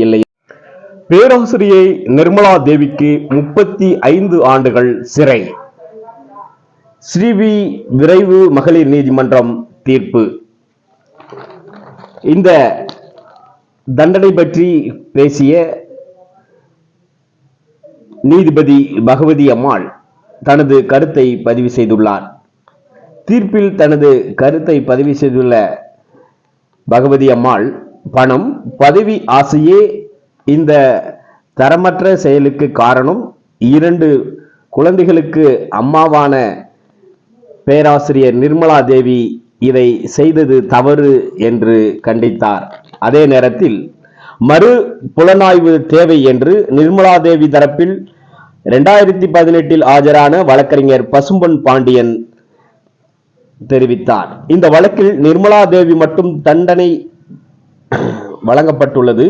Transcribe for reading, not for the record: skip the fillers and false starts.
இல்லை. பேராசிரியை நிர்மலா தேவிக்கு 35 ஆண்டுகள் சிறை. ஸ்ரீவி விரைவு மகளிர் நீதிமன்றம் தீர்ப்பு. இந்த தண்டனை பற்றி பேசிய நீதிபதி பகவதி அம்மாள் தனது கருத்தை பதிவு செய்துள்ளார். தீர்ப்பில் தனது கருத்தை பதிவு செய்துள்ள பகவதி அம்மாள், பணம், பதவி ஆசையே இந்த தரமற்ற செயலுக்கு காரணம். 2 குழந்தைகளுக்கு அம்மாவான பேராசிரியர் நிர்மலா தேவி இதை செய்தது தவறு என்று கண்டித்தார். அதே நேரத்தில் மறு புலனாய்வு தேவை என்று நிர்மலா தேவி தரப்பில் 2018 ஆஜரான வழக்கறிஞர் பசும்பொன் பாண்டியன் தெரிவித்தார். இந்த வழக்கில் நிர்மலா தேவி மட்டும் தண்டனை வழங்கப்பட்டுள்ளது.